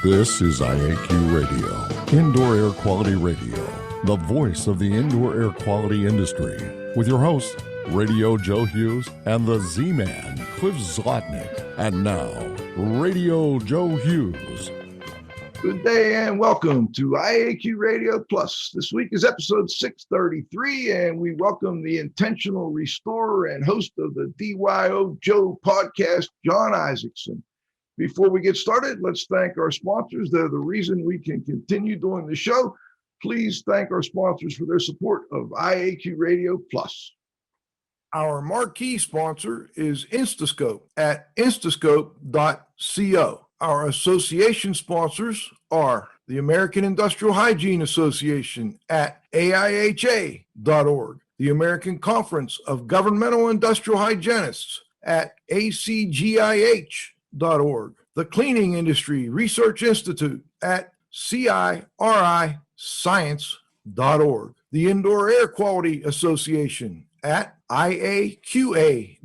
This is IAQ Radio, Indoor Air Quality Radio, the voice of the indoor air quality industry, with your hosts, Radio Joe Hughes and the Z-Man, Cliff Zlotnick. And now, Radio Joe Hughes. Good day and welcome to IAQ Radio Plus. This week is episode 633, and we welcome the Intentional Restorer and host of the DYOJO Podcast, Jon Isaacson. Before we get started, let's thank our sponsors. They're the reason we can continue doing the show. Please thank our sponsors for their support of IAQ Radio Plus. Our marquee sponsor is Instascope at instascope.co. Our association sponsors are the American Industrial Hygiene Association at AIHA.org, the American Conference of Governmental Industrial Hygienists at ACGIH.org, the Cleaning Industry Research Institute at CIRIScience.org, the Indoor Air Quality Association at IAQA.org,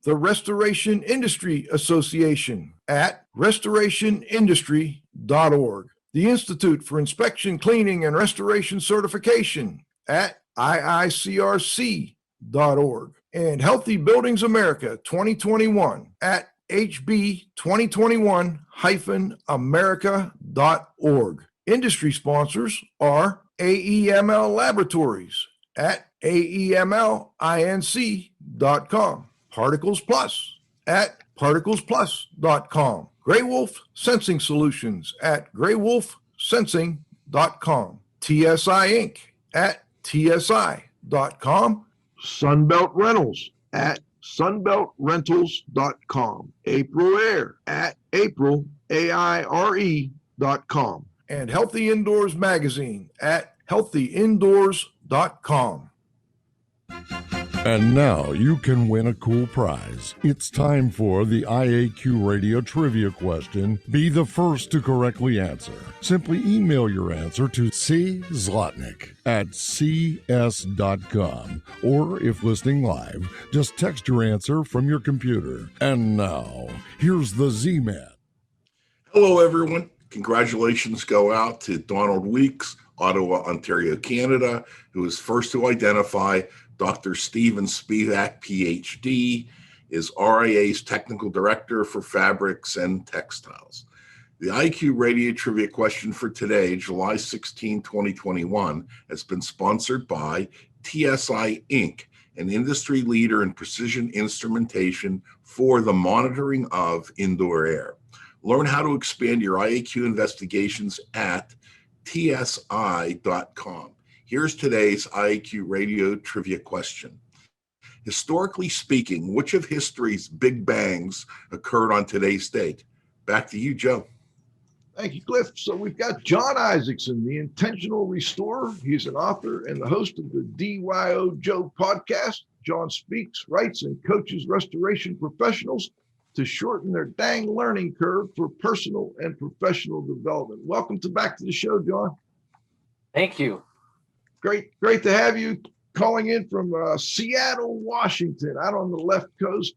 the Restoration Industry Association at restorationindustry.org, the Institute for Inspection, Cleaning, and Restoration Certification at IICRC.org, and Healthy Buildings America 2021 at HB2021-America.org. Industry sponsors are AEML Laboratories at AEMLINC.com, Particles Plus at particlesplus.com, Grey Wolf Sensing Solutions at greywolfsensing.com, TSI Inc. at TSI.com, Sunbelt Rentals at sunbeltrentals.com, April Air at aprilaire.com, and Healthy Indoors Magazine at healthyindoors.com. And now you can win a cool prize. It's time for the IAQ Radio Trivia question. Be the first to correctly answer. Simply email your answer to czlotnick at cs.com. Or if listening live, just text your answer from your computer. And now, here's the Z-Man. Hello, everyone. Congratulations go out to Donald Weeks, Ottawa, Ontario, Canada, who was first to identify Dr. Stephen Spivak, PhD, is RIA's Technical Director for Fabrics and Textiles. The IQ Radio Trivia question for today, July 16, 2021, has been sponsored by TSI Inc., an industry leader in precision instrumentation for the monitoring of indoor air. Learn how to expand your IAQ investigations at tsi.com. Here's today's IAQ Radio Trivia question. Historically speaking, which of history's big bangs occurred on today's date? Back to you, Joe. Thank you, Cliff. So we've got Jon Isaacson, the Intentional Restorer. He's an author and the host of the DYOJO Podcast. Jon speaks, writes, and coaches restoration professionals to shorten their dang learning curve for personal and professional development. Welcome back to the show, Jon. Thank you. Great to have you calling in from Seattle, Washington, out on the left coast.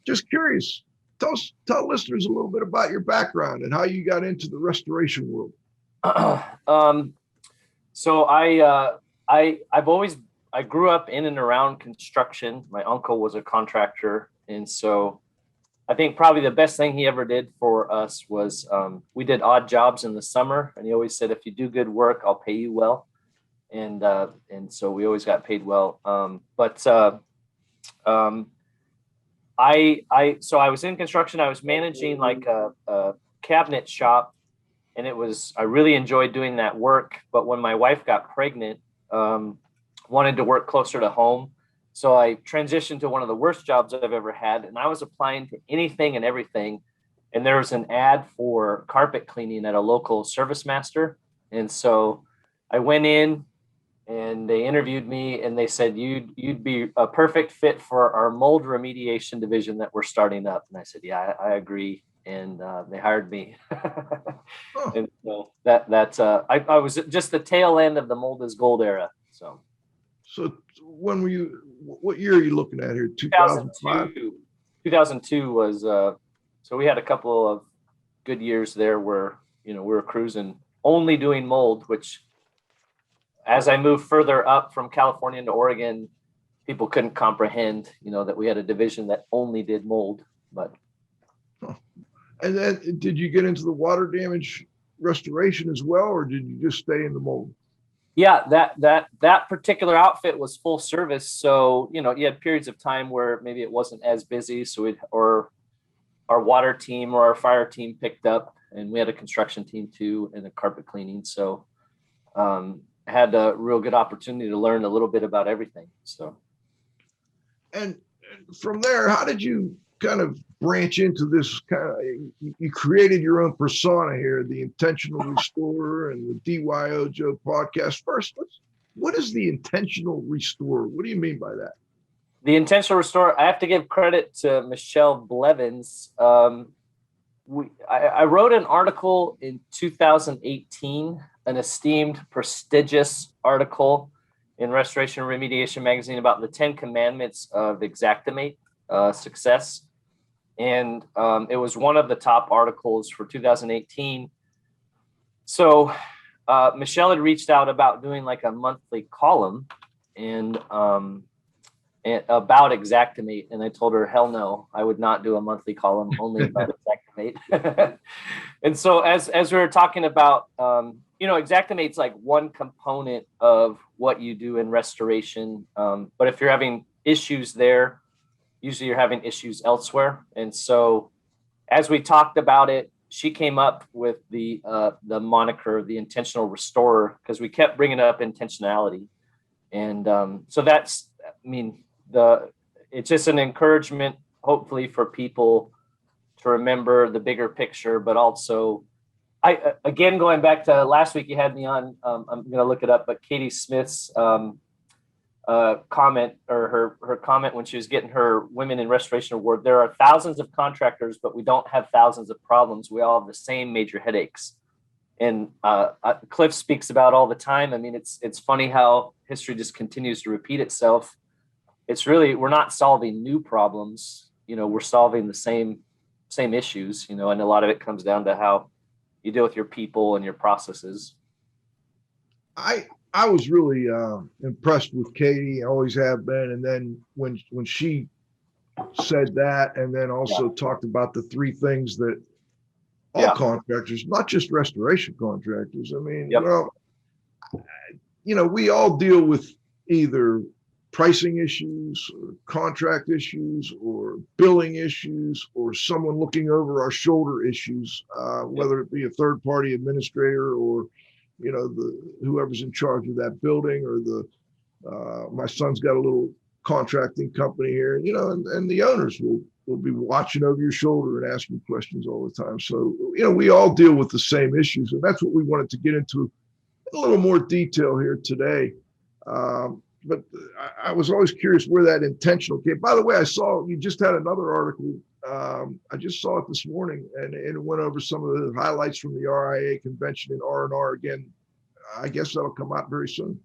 Just curious, tell listeners a little bit about your background and how you got into the restoration world. So I grew up in and around construction. My uncle was a contractor, and so I think probably the best thing he ever did for us was we did odd jobs in the summer, and he always said, if you do good work, I'll pay you well. And so we always got paid well. I was in construction. I was managing like a cabinet shop, and I really enjoyed doing that work. But when my wife got pregnant, wanted to work closer to home. So I transitioned to one of the worst jobs I've ever had, and I was applying to anything and everything. And there was an ad for carpet cleaning at a local service master. And so I went in and they interviewed me, and they said, you'd be a perfect fit for our mold remediation division that we're starting up. And I said, yeah, I agree. And they hired me. And so I was just the tail end of the mold is gold era. So when what year are you looking at here? 2005? 2002 was So we had a couple of good years there where, we were cruising, only doing mold, which as I moved further up from California into Oregon, people couldn't comprehend, that we had a division that only did mold. But And then did you get into the water damage restoration as well, or did you just stay in the mold? yeah, that particular outfit was full service. So, you had periods of time where maybe it wasn't as busy. So or our water team or our fire team picked up, and we had a construction team too, and a carpet cleaning. So had a real good opportunity to learn a little bit about everything. So, and from there, how did you kind of branch into this you created your own persona here, the Intentional Restorer and the DYOJO Podcast. First, what is the Intentional Restorer? What do you mean by that? The Intentional Restorer, I have to give credit to Michelle Blevins. I wrote an article in 2018, an esteemed, prestigious article in Restoration and Remediation magazine about the 10 commandments of Exactimate success. And it was one of the top articles for 2018. So Michelle had reached out about doing like a monthly column and about Exactimate. And I told her, hell no, I would not do a monthly column only about Exactimate. And so as we were talking about, Exactimate's like one component of what you do in restoration. But if you're having issues there, usually you're having issues elsewhere. And so as we talked about it, she came up with the moniker, the Intentional Restorer, because we kept bringing up intentionality. And so that's, it's just an encouragement, hopefully, for people to remember the bigger picture, but also, again, going back to last week, you had me on, I'm going to look it up, but Katie Smith's comment, or her comment when she was getting her Women in Restoration Award. There are thousands of contractors, but we don't have thousands of problems. We all have the same major headaches. And Cliff speaks about all the time. It's funny how history just continues to repeat itself. It's really, we're not solving new problems. We're solving the same issues, and a lot of it comes down to how you deal with your people and your processes. I was really impressed with Katie, I always have been. And then when she said that, and then also talked about the three things that all contractors, not just restoration contractors, we all deal with either pricing issues or contract issues or billing issues or someone looking over our shoulder issues, whether it be a third party administrator or whoever's in charge of that building, or my son's got a little contracting company here, and the owners will be watching over your shoulder and asking questions all the time. So, we all deal with the same issues, and that's what we wanted to get into in a little more detail here today. But I was always curious where that intentional came. By the way, I saw you just had another article. I just saw it this morning, and it went over some of the highlights from the RIA convention in R&R. Again, I guess that'll come out very soon.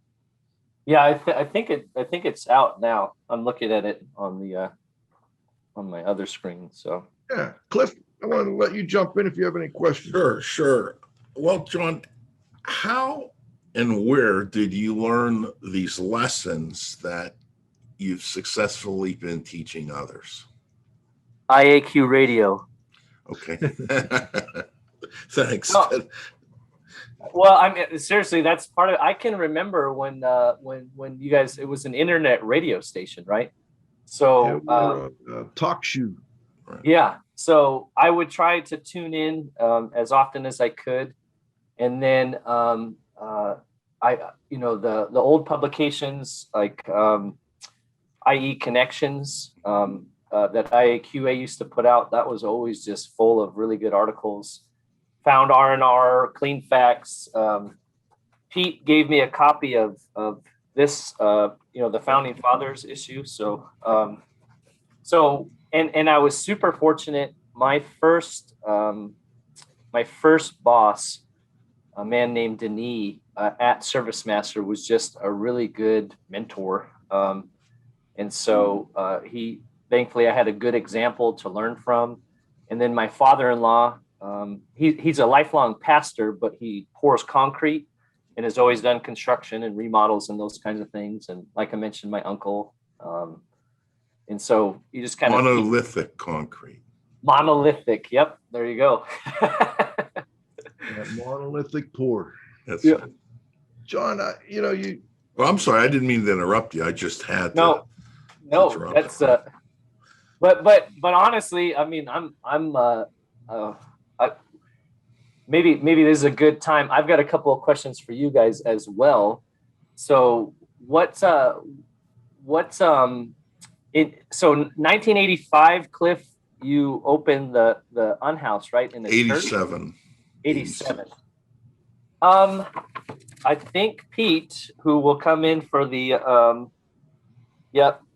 Yeah, I think it's out now. I'm looking at it on the on my other screen. So yeah, Cliff, I want to let you jump in if you have any questions. Sure. Well, Jon, how and where did you learn these lessons that you've successfully been teaching others? IAQ radio. Okay. Thanks. Well, seriously, that's part of it. I can remember when you guys, it was an internet radio station, right? So talk shoe. Right. Yeah. So I would try to tune in as often as I could. And then the old publications like IE Connections that IAQA used to put out, that was always just full of really good articles. Found R&R, Clean Facts. Pete gave me a copy of this, the Founding Fathers issue. So and I was super fortunate. My first boss, a man named Denis at Service Master, was just a really good mentor. And so thankfully I had a good example to learn from. And then my father-in-law, he's a lifelong pastor, but he pours concrete and has always done construction and remodels and those kinds of things. And like I mentioned, my uncle. And so you just kind of monolithic concrete. Monolithic. Yep. There you go. That monolithic pour. That's Yeah. Jon, Well, I'm sorry, I didn't mean to interrupt you. I just had no, interrupt. that's but honestly, I mean, maybe this is a good time. I've got a couple of questions for you guys as well. So so 1985, Cliff, you opened the unhouse, right? In the 87. 87. I think Pete, who will come in for the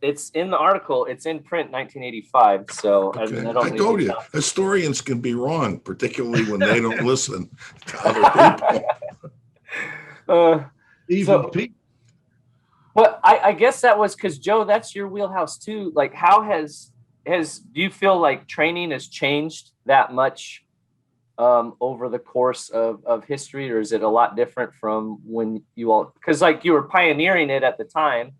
it's in the article. It's in print, 1985. So Okay. I don't I told you, historians can be wrong, particularly when they don't listen to other people. Even Pete. Well, I guess that was because, Joe, that's your wheelhouse too. Like, how do you feel like training has changed that much over the course of history, or is it a lot different from when you all, because like you were pioneering it at the time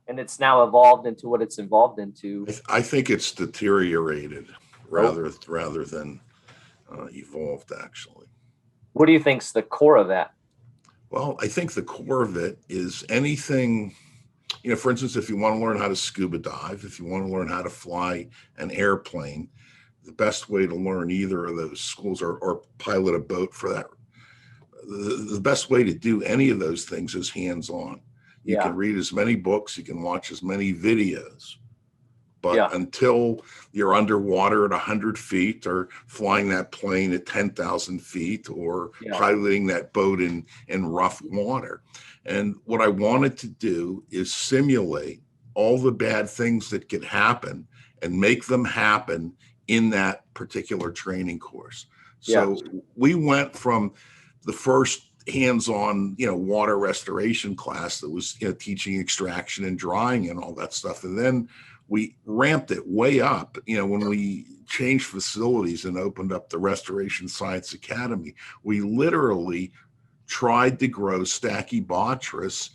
and it's now evolved into what it's evolved into? I think it's deteriorated rather than evolved, actually. What do you think's the core of that? Well, I think the core of it is anything, for instance, if you want to learn how to scuba dive, if you want to learn how to fly an airplane, the best way to learn either of those schools or pilot a boat for that, the best way to do any of those things is hands-on. You can read as many books, you can watch as many videos, but until you're underwater at 100 feet or flying that plane at 10,000 feet or piloting that boat in rough water. And what I wanted to do is simulate all the bad things that could happen and make them happen in that particular training course. So we went from the first hands-on, water restoration class that was, teaching extraction and drying and all that stuff. And then we ramped it way up, when we changed facilities and opened up the Restoration Science Academy. We literally tried to grow Stachybotrys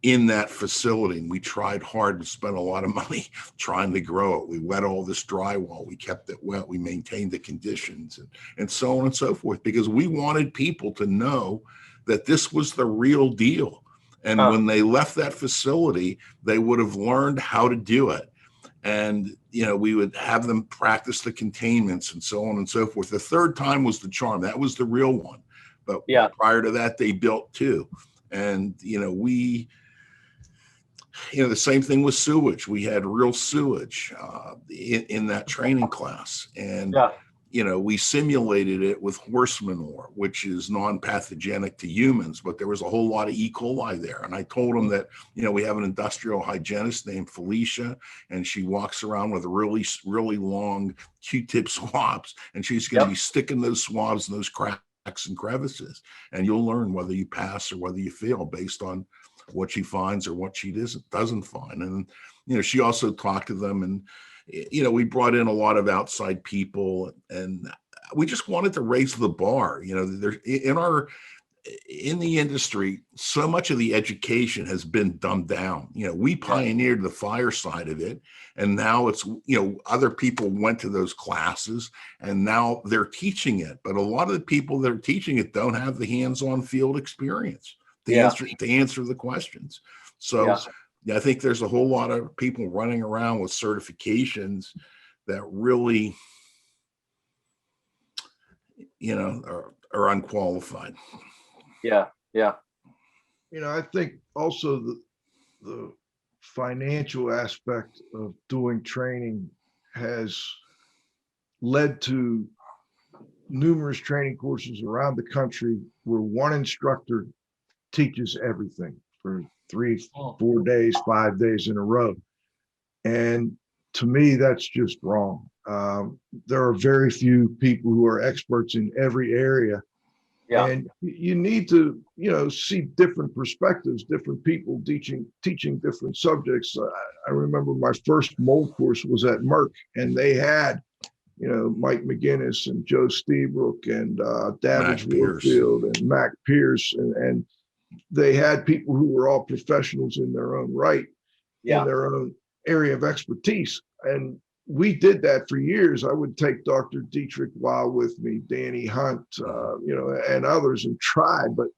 in that facility. And we tried hard and spent a lot of money trying to grow it. We wet all this drywall. We kept it wet. We maintained the conditions and so on and so forth, because we wanted people to know that this was the real deal. And when they left that facility, they would have learned how to do it. And, we would have them practice the containments and so on and so forth. The third time was the charm. That was the real one. But prior to that, they built two. And, the same thing with sewage. We had real sewage in that training class. And, we simulated it with horse manure, which is non-pathogenic to humans, but there was a whole lot of E. coli there. And I told them that, we have an industrial hygienist named Felicia, and she walks around with really, really long Q-tip swabs, and she's going to be sticking those swabs in those cracks and crevices. And you'll learn whether you pass or whether you fail based on what she finds or what she doesn't find. And, she also talked to them, and we brought in a lot of outside people, and we just wanted to raise the bar. There's in the industry, so much of the education has been dumbed down. We pioneered the fire side of it, and now it's, other people went to those classes and now they're teaching it. But a lot of the people that are teaching it don't have the hands-on field experience to answer the questions. So I think there's a whole lot of people running around with certifications that really, are unqualified. I think also the financial aspect of doing training has led to numerous training courses around the country where one instructor teaches everything for 3, 4 days, 5 days in a row. And to me, that's just wrong. There are very few people who are experts in every area. And you need to, see different perspectives, different people teaching different subjects. I remember my first mold course was at Merck, and they had Mike McGinnis and Joe Steebrook and Davidge Mac Pierce. Warfield and Mac Pierce. And they had people who were all professionals in their own right, in their own area of expertise. And we did that for years. I would take Dr. Dietrich Weil with me, Danny Hunt, and others, and try. But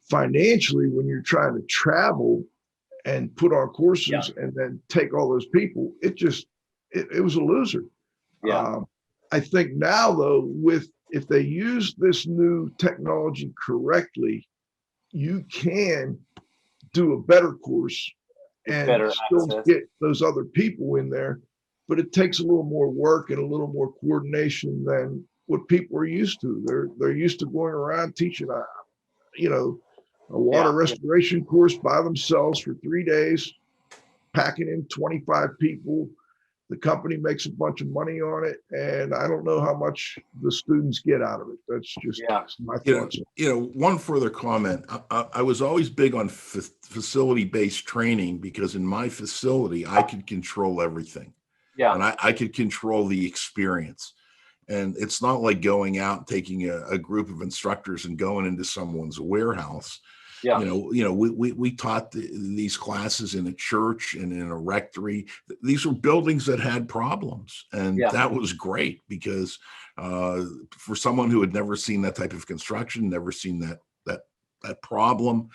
financially, when you're trying to travel and put on courses and then take all those people, it was a loser. Yeah. I think now, though, if they use this new technology correctly, you can do a better course and still get those other people in there. But it takes a little more work and a little more coordination than what people are used to. They're used to going around teaching a water restoration course by themselves for 3 days, packing in 25 people. The company makes a bunch of money on it, and I don't know how much the students get out of it. That's just my thoughts. One further comment. I was always big on facility-based training, because in my facility, I could control everything. Yeah. And I could control the experience. And it's not like going out and taking a group of instructors and going into someone's warehouse. Yeah. We taught these classes in a church and in a rectory. These were buildings that had problems. And that was great, because for someone who had never seen that type of construction, never seen that problem,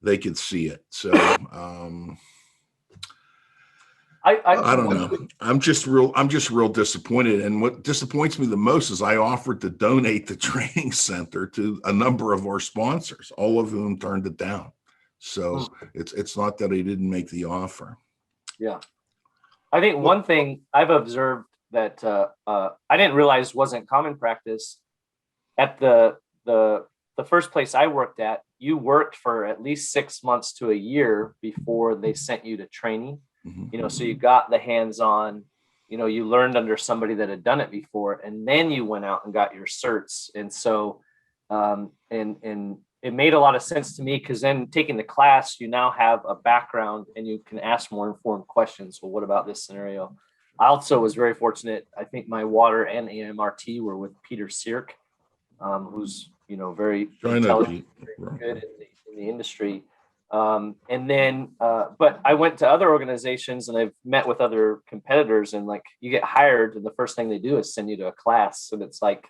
they could see it. So I don't know. I'm just real disappointed. And what disappoints me the most is I offered to donate the training center to a number of our sponsors, all of whom turned it down. So it's not that I didn't make the offer. Yeah. I think one thing I've observed that I didn't realize wasn't common practice at the first place I worked at. You worked for at least 6 months to a year before they sent you to training. So you got the hands-on, you learned under somebody that had done it before, and then you went out and got your certs. And so, and it made a lot of sense to me, because then taking the class, you now have a background and you can ask more informed questions. Well, what about this scenario? I also was very fortunate. I think my water and AMRT were with Peter Sirk, who's, very intelligent, very good in the industry. And then, but I went to other organizations and I've met with other competitors, and like you get hired and the first thing they do is send you to a class. And it's like,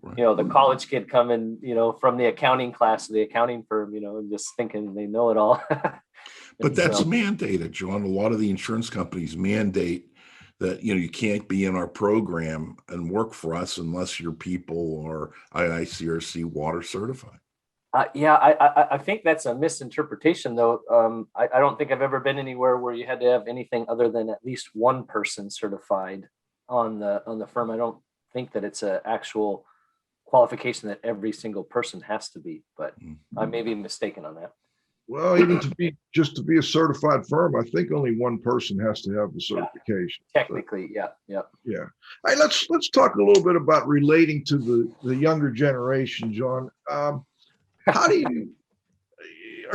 the college kid coming, from the accounting class to the accounting firm, and just thinking they know it all. But that's mandated, John. A lot of the insurance companies mandate that, you can't be in our program and work for us unless your people are IICRC water certified. I think that's a misinterpretation, though. I don't think I've ever been anywhere where you had to have anything other than at least one person certified on the firm. I don't think that it's an actual qualification that every single person has to be, but I may be mistaken on that. Well, even to be a certified firm, I think only one person has to have the certification. Technically, yeah. All right, let's talk a little bit about relating to the younger generation, John. Are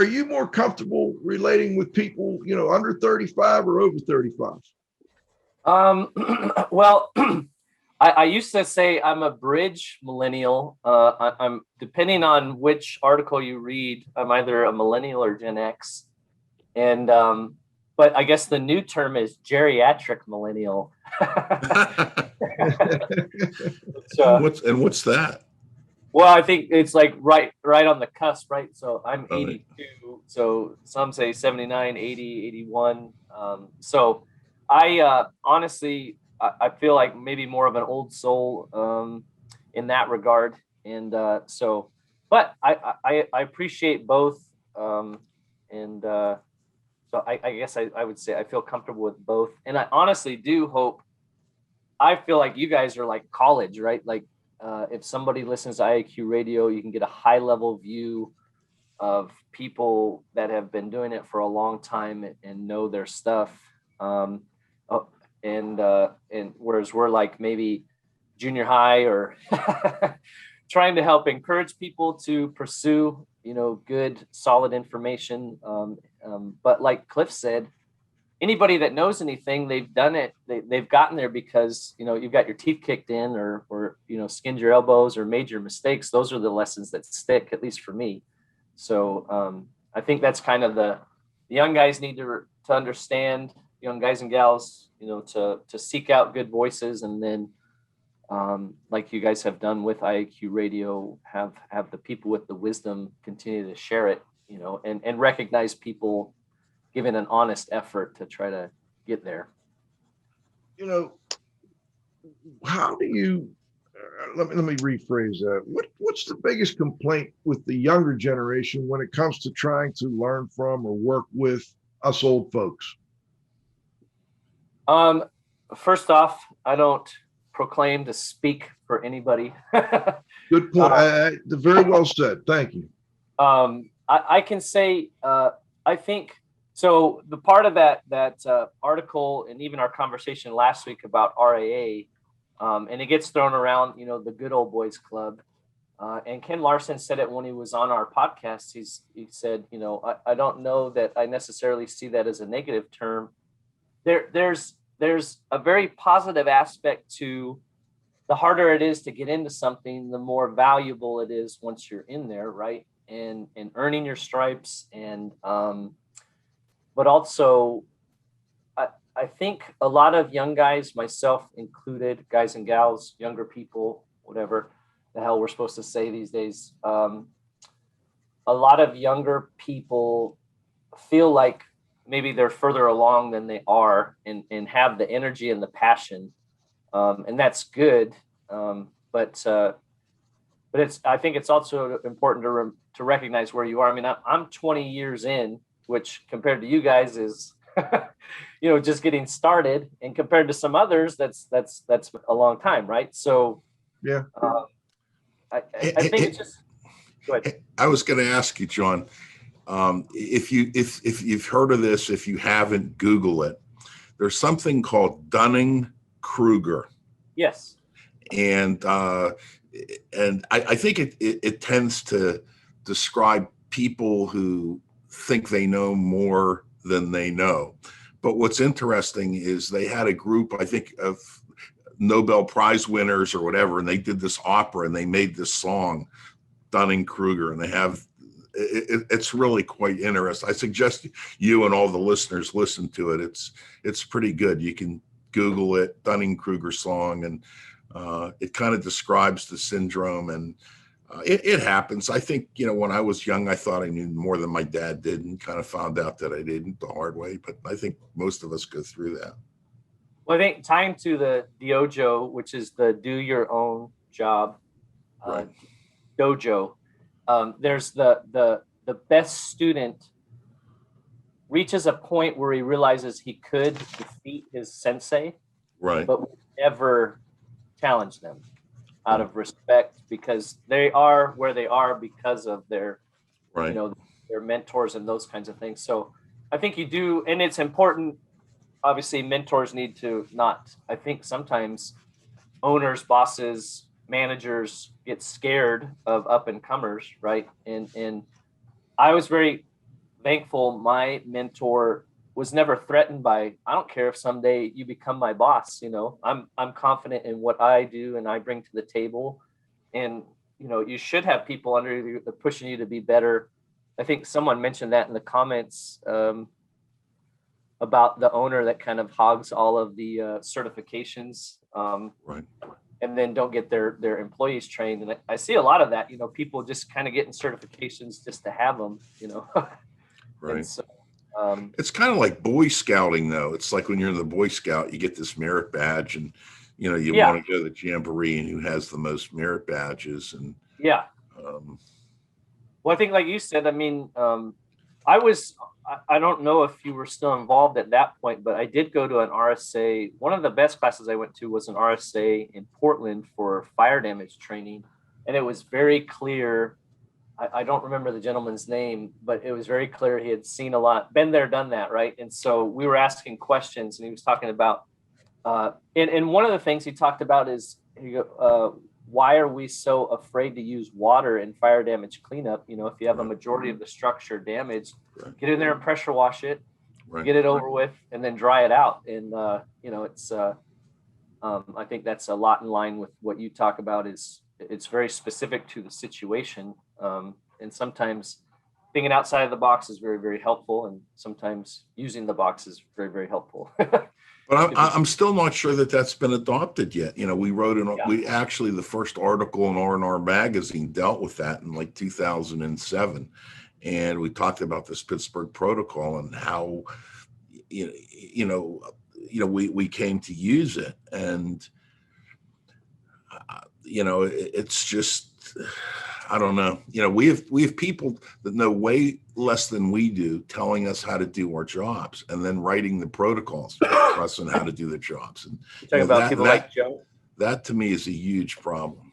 you more comfortable relating with people, under 35 or over 35? Well, I used to say I'm a bridge millennial. I'm depending on which article you read, I'm either a millennial or Gen X. And, but I guess the new term is geriatric millennial. What's that? Well, I think it's like right on the cusp, right? So I'm 82. So some say 79, 80, 81. So I honestly, I feel like maybe more of an old soul in that regard. And but I appreciate both. So I guess I would say I feel comfortable with both. And I honestly do hope, I feel like you guys are like college, right? Like, if somebody listens to IAQ radio, you can get a high level view of people that have been doing it for a long time and know their stuff. And whereas we're like maybe junior high or trying to help encourage people to pursue, good, solid information. But like Cliff said, anybody that knows anything, they've done it. They've gotten there because, you've got your teeth kicked in or skinned your elbows or made your mistakes. Those are the lessons that stick, at least for me. So I think that's kind of the young guys need to understand, young guys and gals, to seek out good voices. And then like you guys have done with IAQ Radio, have the people with the wisdom continue to share it, and recognize people giving an honest effort to try to get there. How do you, let me rephrase that. What's the biggest complaint with the younger generation when it comes to trying to learn from or work with us old folks? First off, I don't proclaim to speak for anybody. Good point. Very well said. Thank you. I can say, I think, so the part of that article and even our conversation last week about RAA, and it gets thrown around, the good old boys club. And Ken Larson said it when he was on our podcast. He said, I don't know that I necessarily see that as a negative term. There's a very positive aspect to the harder it is to get into something, the more valuable it is once you're in there, right? And earning your stripes and but also, I think a lot of young guys, myself included, guys and gals, younger people, whatever the hell we're supposed to say these days, a lot of younger people feel like maybe they're further along than they are and have the energy and the passion. And that's good. But I think it's also important to recognize where you are. I mean, I'm 20 years in, which compared to you guys is, just getting started, and compared to some others, that's a long time, right? So, yeah, I think it's just. Go ahead. I was going to ask you, Jon, if you've heard of this, if you haven't, Google it. There's something called Dunning-Kruger. Yes. And I think it tends to describe people who think they know more than they know. But what's interesting is they had a group, I think, of Nobel Prize winners or whatever, and they did this opera and they made this song, Dunning-Kruger, and they have it's really quite interesting. I suggest you and all the listeners listen to it. It's pretty good. You can Google it, Dunning-Kruger song, and it kind of describes the syndrome, and it happens. I think, when I was young, I thought I knew more than my dad did, and kind of found out that I didn't the hard way. But I think most of us go through that. Well, I think tying to the DYOJO, which is the do your own job, Right. dojo, there's the best student reaches a point where he realizes he could defeat his sensei, Right. but would never challenge them out of respect, because they are where they are because of their, Right. their mentors and those kinds of things. So I think you do, and it's important. Obviously, mentors need to not, I think sometimes owners, bosses, managers get scared of up and comers, right? And I was very thankful my mentor was never threatened by, I don't care if someday you become my boss, I'm confident in what I do and I bring to the table. And, you should have people under you that are pushing you to be better. I think someone mentioned that in the comments about the owner that kind of hogs all of the certifications. Right. And then don't get their employees trained. And I see a lot of that, people just kind of getting certifications just to have them, Right. So, it's kind of like Boy Scouting, though. It's like when you're in the Boy Scout, you get this merit badge, and you want to go to the jamboree, and who has the most merit badges. And yeah. Well, I think, like you said, I mean, I don't know if you were still involved at that point, but I did go to an RSA. One of the best classes I went to was an RSA in Portland for fire damage training. And it was very clear. I don't remember the gentleman's name, but it was very clear he had seen a lot, been there, done that, right? And so we were asking questions, and he was talking about, and one of the things he talked about is, why are we so afraid to use water in fire damage cleanup? If you have a majority of the structure damaged, get in there and pressure wash it. Right. get it over with, and then dry it out. And it's I think that's a lot in line with what you talk about. Is it's very specific to the situation, and sometimes thinking outside of the box is very, very helpful, and sometimes using the box is very, very helpful. But I'm still not sure that that's been adopted yet. We wrote the first article in R&R magazine dealt with that in like 2007, and we talked about this Pittsburgh protocol and how we came to use it, and it's just, I don't know. We have people that know way less than we do telling us how to do our jobs, and then writing the protocols for us on how to do the jobs. And you're talking about people like Joe. That to me is a huge problem.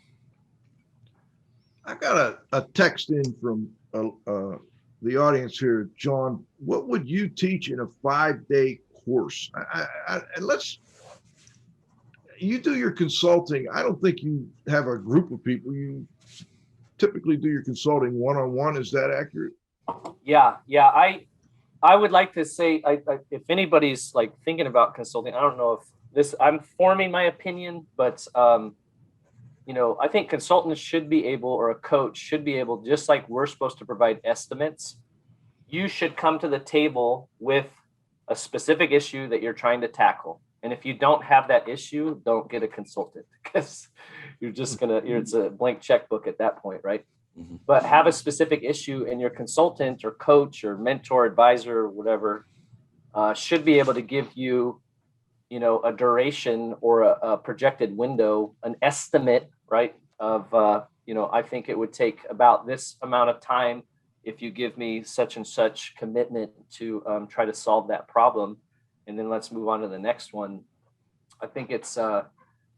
I got a text in from the audience here. John, what would you teach in a 5-day course? You do your consulting. I don't think you have a group of people. You typically do your consulting one-on-one. Is that accurate? Yeah. I would like to say, if anybody's like thinking about consulting, I don't know if I'm forming my opinion, but I think consultants should be able, or a coach should be able, just like we're supposed to provide estimates, you should come to the table with a specific issue that you're trying to tackle. And if you don't have that issue, don't get a consultant, because it's a blank checkbook at that point, right? Mm-hmm. But have a specific issue, and your consultant or coach or mentor, advisor, or whatever, should be able to give you, a duration or a projected window, an estimate, right? Of, I think it would take about this amount of time if you give me such and such commitment to try to solve that problem. And then let's move on to the next one. I think it's, kind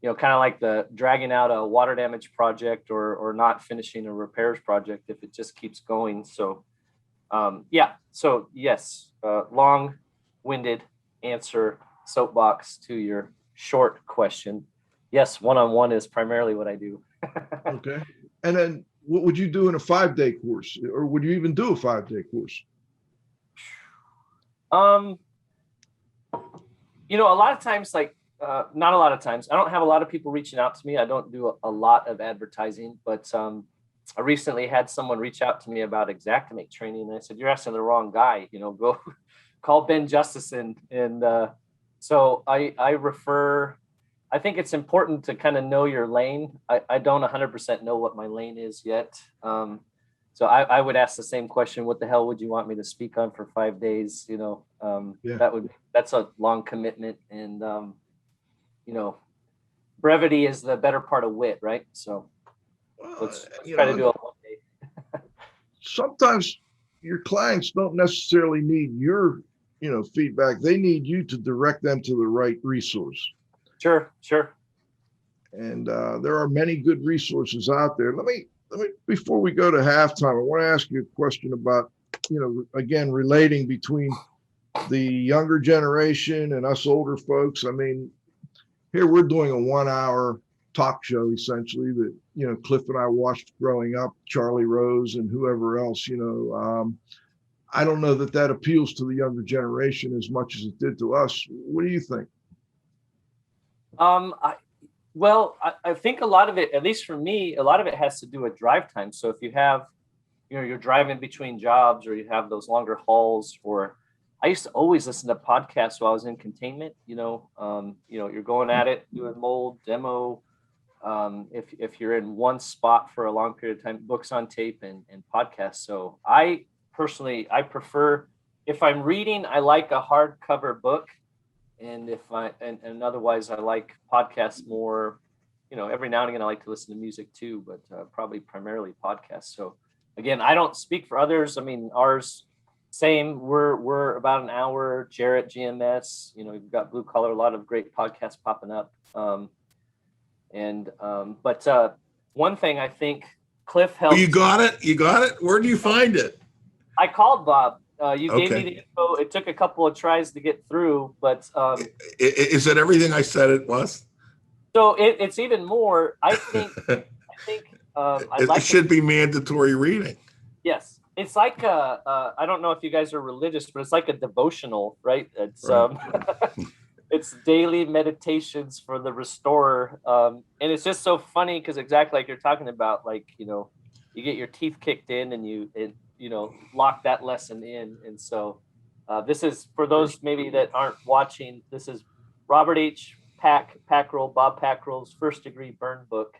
of like the dragging out a water damage project or not finishing a repairs project if it just keeps going. So, So yes, long-winded answer, soapbox to your short question. Yes, one-on-one is primarily what I do. Okay. And then what would you do in a 5-day course, or would you even do a 5-day course? A lot of times, not a lot of times, I don't have a lot of people reaching out to me. I don't do a lot of advertising, but I recently had someone reach out to me about Xactimate training. And I said, you're asking the wrong guy, go call Ben Justison. And so I think it's important to kind of know your lane. I don't 100% know what my lane is yet. So I would ask the same question. What the hell would you want me to speak on for 5 days? That's a long commitment, and brevity is the better part of wit, right? So let's try to do it one day. Sometimes your clients don't necessarily need your, feedback. They need you to direct them to the right resource. Sure. And there are many good resources out there. Let me, before we go to halftime, I want to ask you a question about, again, relating between the younger generation and us older folks. I mean, here we're doing a 1-hour talk show, essentially, that, Cliff and I watched growing up, Charlie Rose and whoever else, I don't know that appeals to the younger generation as much as it did to us. What do you think? I think a lot of it, at least for me, a lot of it has to do with drive time. So if you have, you're driving between jobs, or you have those longer hauls, or I used to always listen to podcasts while I was in containment. You're going at it, doing mold, demo. If you're in one spot for a long period of time, books on tape and podcasts. So I prefer, if I'm reading, I like a hardcover book. And and otherwise, I like podcasts more. Every now and again, I like to listen to music too, but probably primarily podcasts. So again, I don't speak for others. I mean, ours, same. We're about an hour. Jarrett, GMS. You've got Blue Collar, a lot of great podcasts popping up. But one thing I think Cliff helped. You got it. Where do you find it? I called Bob. You gave me the info. It took a couple of tries to get through, but is it everything I said it was? So it's even more. I think. It should be mandatory reading. Yes, It's like I don't know if you guys are religious, but it's like a devotional, right? It's it's daily meditations for the restorer, and it's just so funny because exactly like you're talking about, like you get your teeth kicked in and you lock that lesson in, and so this is for those maybe that aren't watching. This is Robert H. Packrell, Bob Packrell's first degree burn book,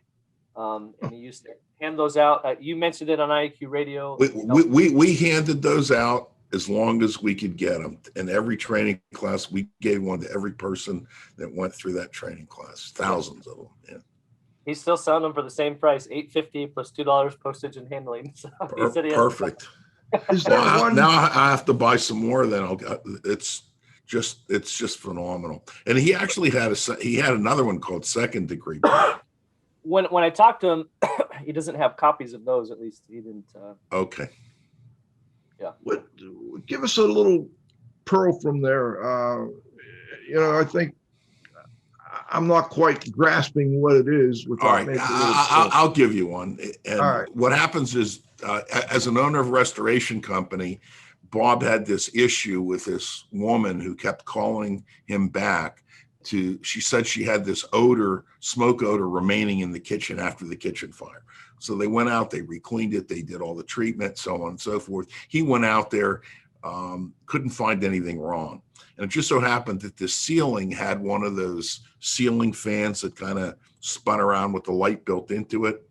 and he used to hand those out. You mentioned it on IAQ Radio. We handed those out as long as we could get them. In every training class, we gave one to every person that went through that training class. Thousands of them. Yeah. He's still selling them for the same price, $8.50 plus $2 postage and handling. So perfect. Is there now I have to buy some more. Then it's just phenomenal. And he actually had another one called Second Degree. When I talked to him, he doesn't have copies of those. At least he didn't. Okay. Yeah. Give us a little pearl from there. I think I'm not quite grasping what it is. All right, I'll give you one. And what happens is, as an owner of a restoration company, Bob had this issue with this woman who kept calling him back. She said she had this smoke odor remaining in the kitchen after the kitchen fire. So they went out, they re-cleaned it, they did all the treatment, so on and so forth. He went out there, couldn't find anything wrong. And it just so happened that the ceiling had one of those ceiling fans that kind of spun around with the light built into it.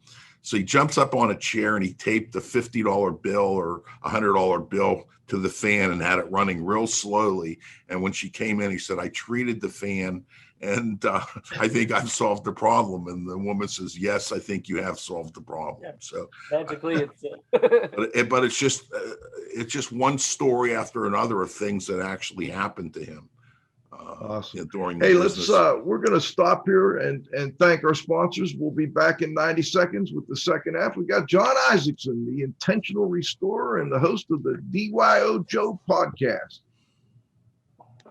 So he jumps up on a chair and he taped a $50 bill or $100 bill to the fan and had it running real slowly. And when she came in, he said, "I treated the fan and I think I've solved the problem." And the woman says, "Yes, I think you have solved the problem." Yeah. So magically, it's but it's just one story after another of things that actually happened to him. Awesome. During we're going to stop here and thank our sponsors. We'll be back in 90 seconds with the second half. We got Jon Isaacson, the Intentional Restorer and the host of the DYOJO Podcast.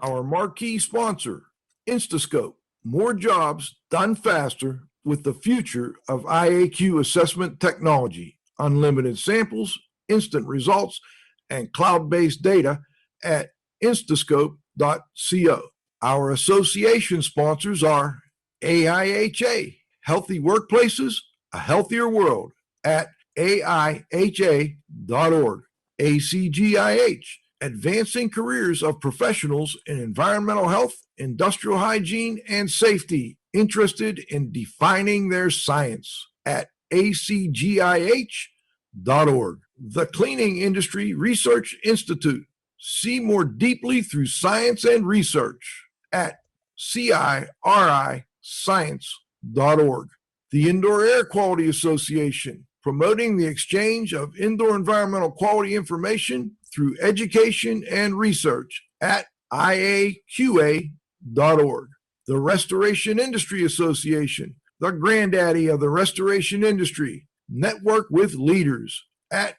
Our marquee sponsor, Instascope, more jobs done faster with the future of IAQ assessment technology, unlimited samples, instant results, and cloud-based data at instascope.co. Our association sponsors are AIHA, Healthy Workplaces, A Healthier World at AIHA.org. ACGIH, Advancing Careers of Professionals in Environmental Health, Industrial Hygiene, and Safety, interested in defining their science at ACGIH.org. The Cleaning Industry Research Institute, see more deeply through science and research at CIRIScience.org. The Indoor Air Quality Association, promoting the exchange of indoor environmental quality information through education and research at IAQA.org. The Restoration Industry Association, the granddaddy of the restoration industry, network with leaders at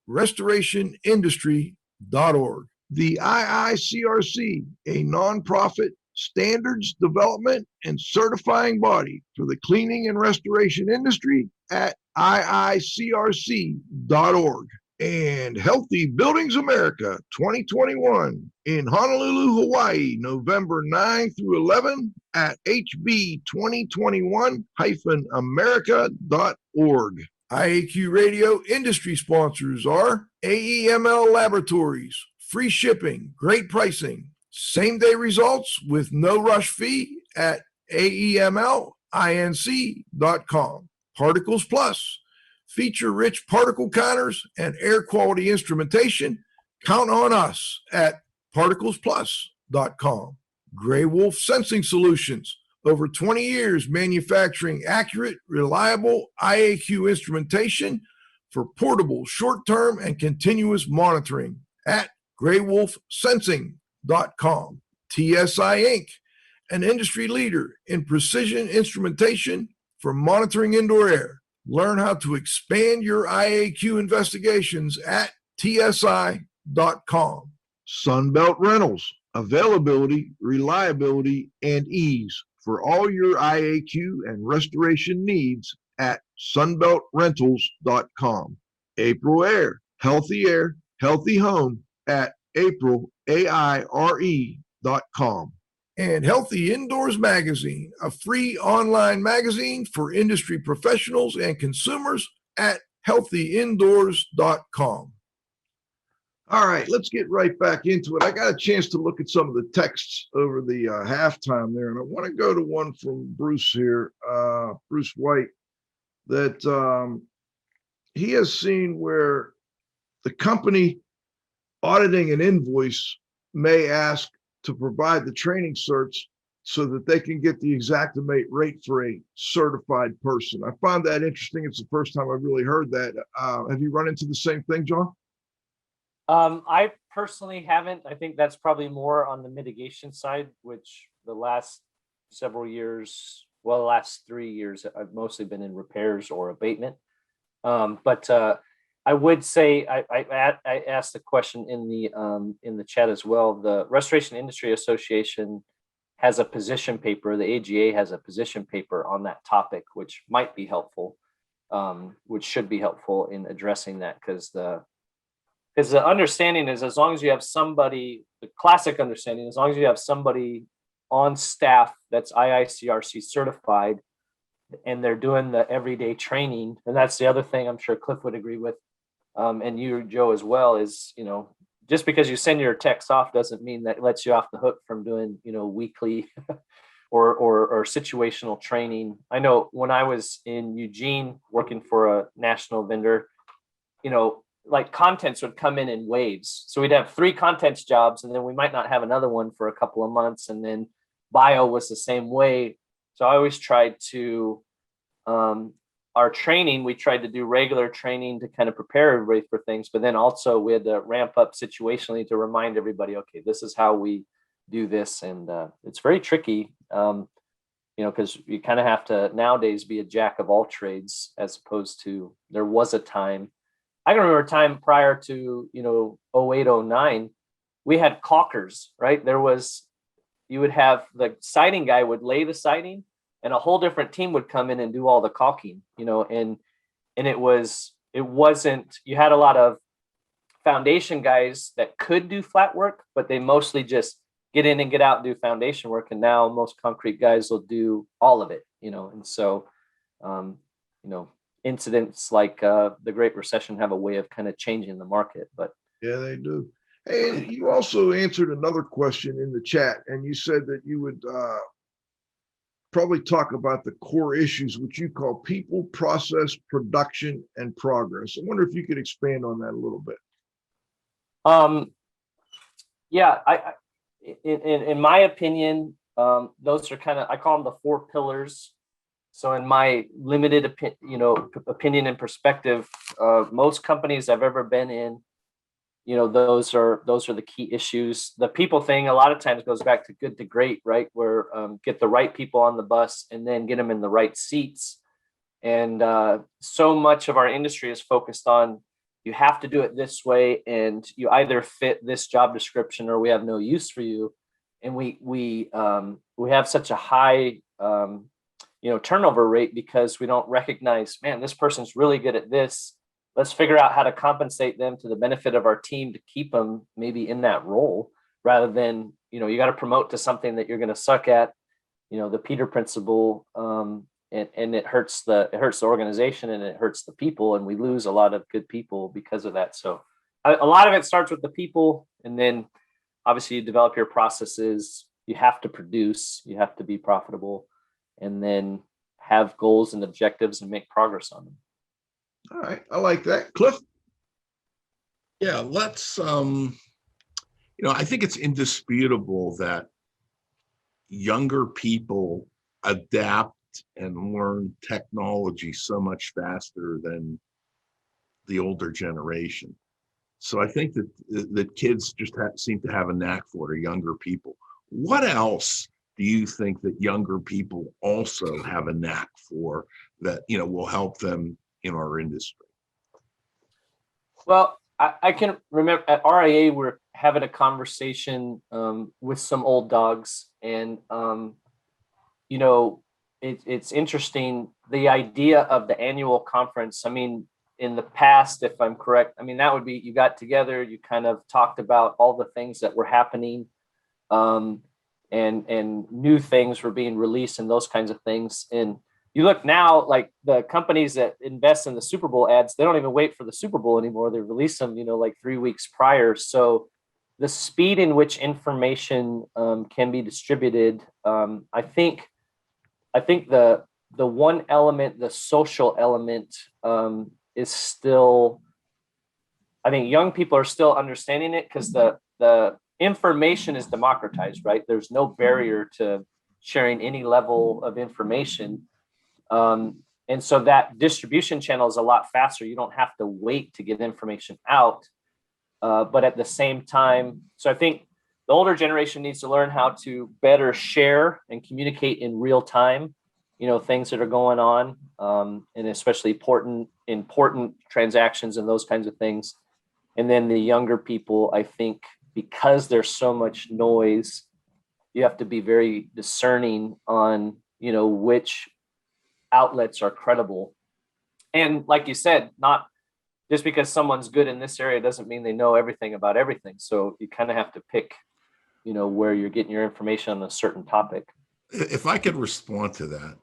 restorationindustry.org. The IICRC, a nonprofit standards development and certifying body for the cleaning and restoration industry at IICRC.org. And Healthy Buildings America 2021 in Honolulu, Hawaii, November 9 through 11 at hb2021-america.org. IAQ Radio industry sponsors are AEML Laboratories, free shipping, great pricing, same-day results with no rush fee at AEMLinc.com. Particles Plus, feature-rich particle counters and air quality instrumentation. Count on us at particlesplus.com. Gray Wolf Sensing Solutions, over 20 years manufacturing accurate, reliable IAQ instrumentation for portable, short-term, and continuous monitoring at graywolfsensing.com. TSI Inc., an industry leader in precision instrumentation for monitoring indoor air. Learn how to expand your IAQ investigations at tsi.com. Sunbelt Rentals, availability, reliability, and ease for all your IAQ and restoration needs at sunbeltrentals.com. April Air, Healthy Air, Healthy Home at aprilaire.com. And Healthy Indoors Magazine, a free online magazine for industry professionals and consumers at healthyindoors.com. All right, let's get right back into it. I got a chance to look at some of the texts over the halftime there, and I want to go to one from Bruce here, Bruce White, that he has seen where the company auditing an invoice may ask to provide the training certs so that they can get the Xactimate rate for a certified person. I found that interesting. It's the first time I've really heard that. Have you run into the same thing, John? I personally haven't. I think that's probably more on the mitigation side, which the last several years, well, the last 3 years, I've mostly been in repairs or abatement. But I would say I asked the question in the chat as well. The Restoration Industry Association has a position paper. The AGA has a position paper on that topic, which might be helpful, which should be helpful in addressing that, because the understanding is, as long as you have somebody, the classic understanding, as long as you have somebody on staff that's IICRC certified and they're doing the everyday training, and that's the other thing I'm sure Cliff would agree with, and you, Joe, as well, is, just because you send your techs off doesn't mean that it lets you off the hook from doing, weekly or situational training. I know when I was in Eugene working for a national vendor, like contents would come in waves. So we'd have 3 contents jobs, and then we might not have another one for a couple of months. And then bio was the same way. So I always tried to, our training, we tried to do regular training to kind of prepare everybody for things. But then also we had to ramp up situationally to remind everybody, okay, this is how we do this. And it's very tricky, because you kind of have to nowadays be a jack of all trades, as opposed to, there was a time, I can remember a time prior to, 08, 09, we had caulkers, right? You would have the siding guy would lay the siding, and a whole different team would come in and do all the caulking, and it wasn't, you had a lot of foundation guys that could do flat work, but they mostly just get in and get out and do foundation work. And now most concrete guys will do all of it, and so, incidents like the Great Recession have a way of kind of changing the market. But yeah, they do. And you also answered another question in the chat, and you said that you would probably talk about the core issues, which you call people, process, production, and progress. I wonder if you could expand on that a little bit. Yeah, in my opinion, those are kind of, I call them the 4 pillars. So in my limited opinion and perspective, most companies I've ever been in, those are the key issues. The people thing a lot of times goes back to good to great, right? Where get the right people on the bus and then get them in the right seats. And so much of our industry is focused on, you have to do it this way, and you either fit this job description or we have no use for you. And we have such a high turnover rate because we don't recognize, man, this person's really good at this. Let's figure out how to compensate them to the benefit of our team to keep them maybe in that role, rather than, you got to promote to something that you're going to suck at, the Peter principle. And it hurts the organization, and it hurts the people, and we lose a lot of good people because of that. So a lot of it starts with the people, and then obviously you develop your processes. You have to produce, you have to be profitable, and then have goals and objectives and make progress on them. All right, I like that. Cliff? Yeah, let's, I think it's indisputable that younger people adapt and learn technology so much faster than the older generation. So I think that kids just seem to have a knack for it, or younger people. What else do you think that younger people also have a knack for that, will help them in our industry? Well, I can remember at RIA, we're having a conversation with some old dogs, and, it's interesting, the idea of the annual conference. I mean, in the past, if I'm correct, I mean, that would be, you got together, you kind of talked about all the things that were happening, and new things were being released and those kinds of things. And you look now, like the companies that invest in the Super Bowl ads, they don't even wait for the Super Bowl anymore. They release them, like 3 weeks prior. So the speed in which information can be distributed, I think the one element, the social element, is still, I think young people are still understanding it because the information is democratized, right? There's no barrier to sharing any level of information. And so that distribution channel is a lot faster. You don't have to wait to get information out. But at the same time, so I think the older generation needs to learn how to better share and communicate in real time, things that are going on, and especially important transactions and those kinds of things. And then the younger people, I think, because there's so much noise, you have to be very discerning on, which outlets are credible. And like you said, not just because someone's good in this area doesn't mean they know everything about everything. So you kind of have to pick, where you're getting your information on a certain topic. If I could respond to that,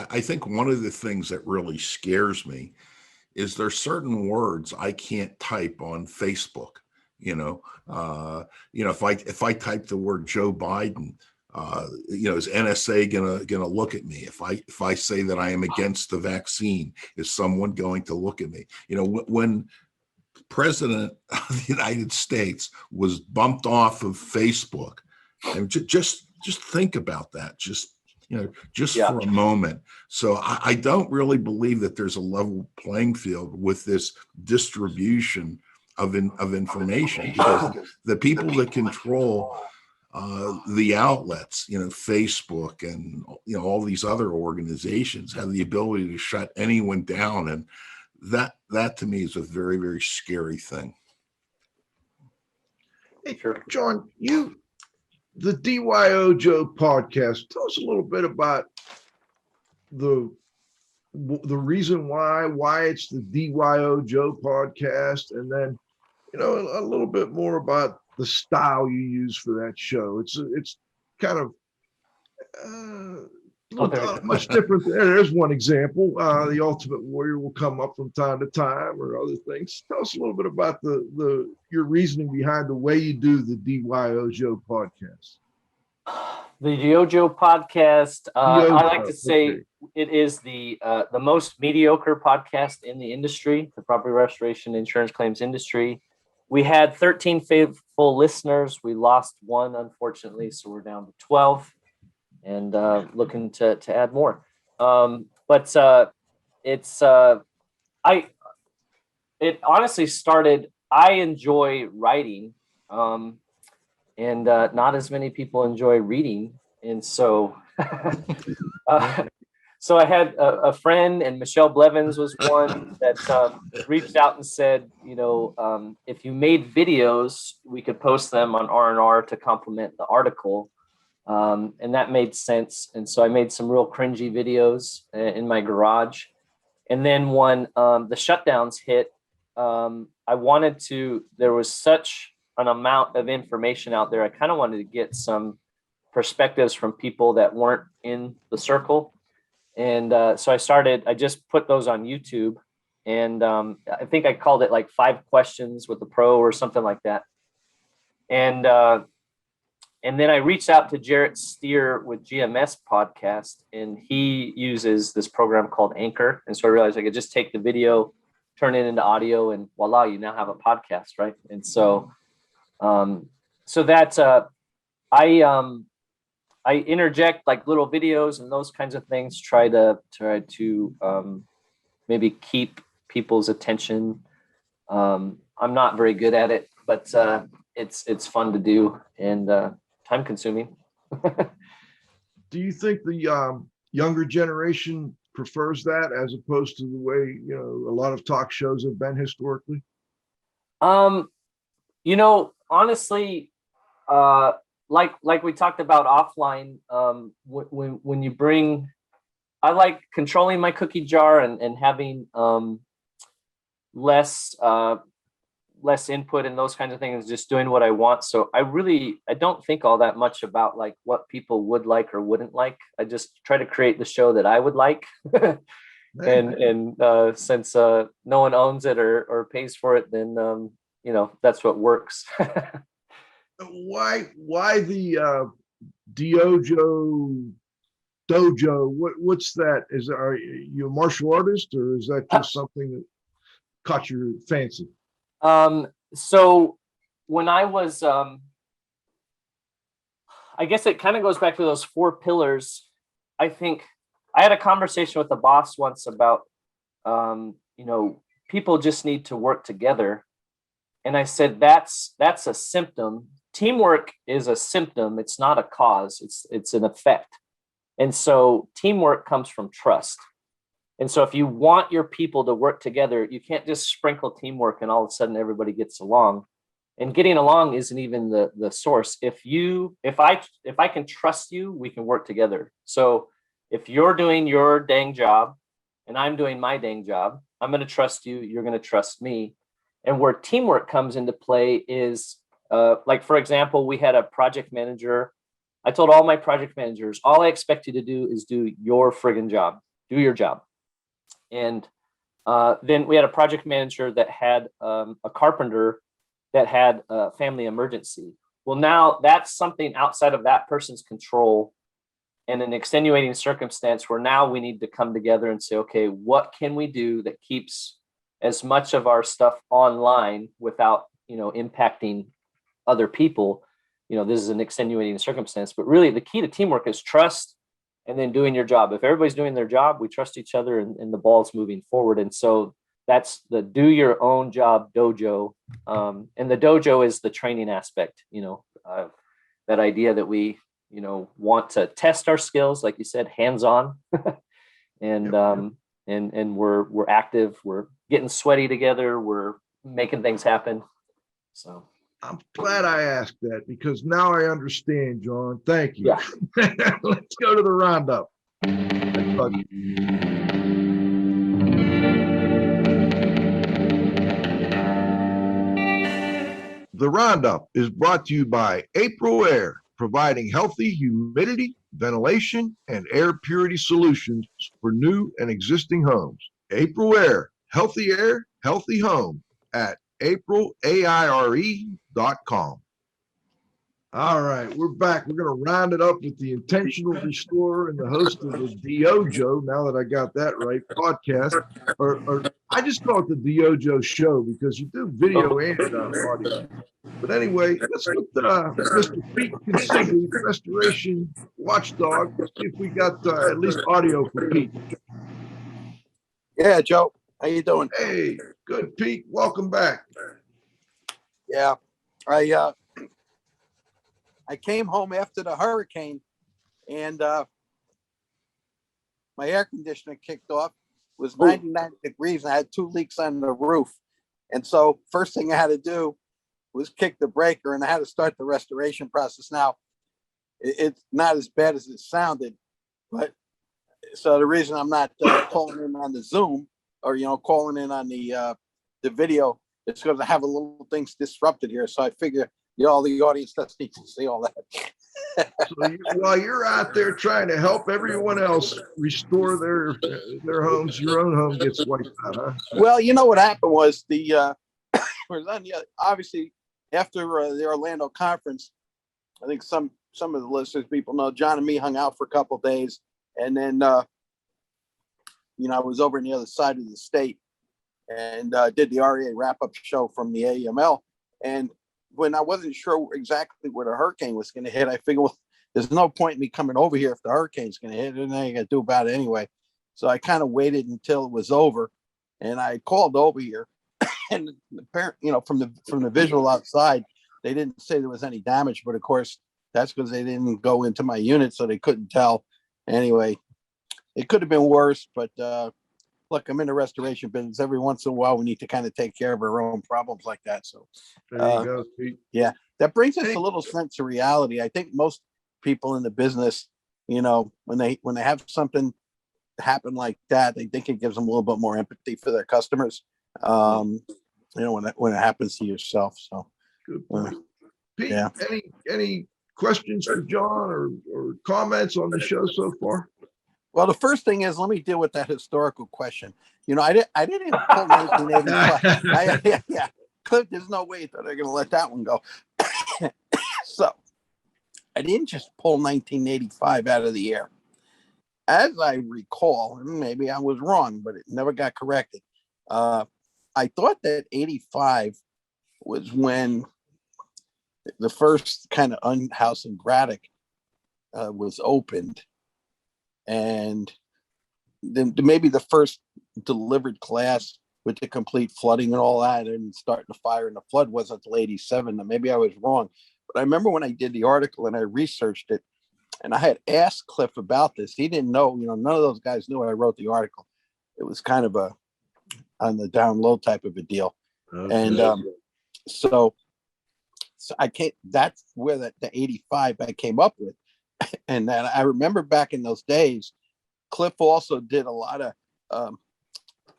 I think one of the things that really scares me is there's certain words I can't type on Facebook. If I type the word Joe Biden, is NSA gonna look at me? If I say that I am against the vaccine, is someone going to look at me? When President of the United States was bumped off of Facebook, and just think about that, just for a moment. So I don't really believe that there's a level playing field with this distribution of information, because the people that control the outlets, Facebook and all these other organizations, have the ability to shut anyone down, and that to me is a very, very scary thing. Hey, Jon, the DYOJO podcast, tell us a little bit about the reason why it's the DYOJO podcast, and then a little bit more about the style you use for that show. It's kind of much different. There's one example. The Ultimate Warrior will come up from time to time, or other things. Tell us a little bit about your reasoning behind the way you do the DYOJO podcast. The DYOJO podcast, I like to say it is the most mediocre podcast in the industry, the property restoration insurance claims industry. We had 13 faithful listeners. We lost one, unfortunately, so we're down to 12, and looking to add more. It honestly started, I enjoy writing, and not as many people enjoy reading. And so, so I had a friend, and Michelle Blevins was one that reached out and said, if you made videos, we could post them on R&R to complement the article. And that made sense. And so I made some real cringy videos in my garage. And then when the shutdowns hit, there was such an amount of information out there. I kind of wanted to get some perspectives from people that weren't in the circle. And so I just put those on YouTube, and I think I called it like 5 questions with the pro or something like that. And then I reached out to Jarrett Steer with GMS Podcast, and he uses this program called Anchor. And so I realized I could just take the video, turn it into audio, and voila, you now have a podcast, right? And so, I interject like little videos and those kinds of things, try to maybe keep people's attention. I'm not very good at it, but it's fun to do, and time consuming. Do you think the younger generation prefers that as opposed to the way, a lot of talk shows have been historically? Honestly, like we talked about offline, when you bring, I like controlling my cookie jar and having less input and those kinds of things, just doing what I want. So I don't think all that much about like what people would like or wouldn't like. I just try to create the show that I would like. and since no one owns it or pays for it, then that's what works. Why the DYOJO dojo? What's that? Are you a martial artist, or is that just something that caught your fancy? So when I was, I guess it kind of goes back to those 4 pillars. I think I had a conversation with the boss once about, people just need to work together. And I said, that's a symptom. Teamwork is a symptom. It's not a cause. It's an effect. And so teamwork comes from trust. And so if you want your people to work together, you can't just sprinkle teamwork and all of a sudden everybody gets along. And getting along isn't even the source. If I can trust you, we can work together. So if you're doing your dang job and I'm doing my dang job, I'm going to trust you. You're going to trust me. And where teamwork comes into play is, like, for example, we had a project manager. I told all my project managers, all I expect you to do is do your friggin' job. Do your job. And then we had a project manager that had a carpenter that had a family emergency. Well, now that's something outside of that person's control and an extenuating circumstance where now we need to come together and say, okay, what can we do that keeps as much of our stuff online without, impacting other people? This is an extenuating circumstance, but really the key to teamwork is trust. And then doing your job. If everybody's doing their job, we trust each other and the ball's moving forward. And so that's the do your own job dojo. And the dojo is the training aspect, that idea that we, want to test our skills, like you said, hands-on. And we're active, we're getting sweaty together, we're making things happen. So I'm glad I asked that because now I understand, John. Thank you. Yeah. Let's go to the roundup. The roundup is brought to you by April Air, providing healthy humidity, ventilation, and air purity solutions for new and existing homes. April Air, healthy air, healthy home at aprilaire.com. All right, we're back. We're going to round it up with the Intentional Restorer and the host of the DYOJO, now that I got that right, podcast. Or I just call it the DYOJO show because you do video and audio. But anyway, let's get Mr. Pete Consigli, Restoration Watchdog. Let's see if we got at least audio for Pete. Yeah, Joe. How you doing? Hey, good, Pete. Welcome back. Yeah, I came home after the hurricane, and my air conditioner kicked off. It was 99 degrees, and I had 2 leaks on the roof. And so first thing I had to do was kick the breaker, and I had to start the restoration process. Now, it's not as bad as it sounded, but so the reason I'm not calling in on the Zoom or, calling in on the video, it's because I have a little things disrupted here. So I figure, all the audience doesn't need to see all that. So while you're out there trying to help everyone else restore their homes, your own home gets wiped out, huh? Well, what happened was obviously after the Orlando conference, I think some of the listeners, people know, John and me hung out for a couple of days, and then I was over on the other side of the state and did the REA wrap-up show from the AML. And when I wasn't sure exactly where the hurricane was going to hit, I figured, well, there's no point in me coming over here if the hurricane's going to hit. There's nothing I got to do about it anyway. So I kind of waited until it was over, and I called over here. And apparently, from the visual outside, they didn't say there was any damage, but of course, that's because they didn't go into my unit, so they couldn't tell. Anyway, it could have been worse, but look, I'm in the restoration business. Every once in a while, we need to kind of take care of our own problems like that. So there you go, Pete. Yeah, that brings us a little sense of reality. I think most people in the business, when they have something happen like that, they think it gives them a little bit more empathy for their customers. When it happens to yourself. So Good point. Pete, yeah. any questions for John or comments on the show so far? Well, the first thing is, let me deal with that historical question. I didn't even pull 1985. Yeah. Cliff, there's no way that they're going to let that one go. So I didn't just pull 1985 out of the air. As I recall, and maybe I was wrong, but it never got corrected. I thought that 85 was when the first kind of house in Braddock was opened. And then maybe the first delivered class with the complete flooding and all that and starting to fire in the flood wasn't until 87. And maybe I was wrong. But I remember when I did the article and I researched it, and I had asked Cliff about this. He didn't know, none of those guys knew I wrote the article. It was kind of a on the down low type of a deal. Okay. And so I can't, that's where the 85 I came up with. And then I remember back in those days, Cliff also did a lot of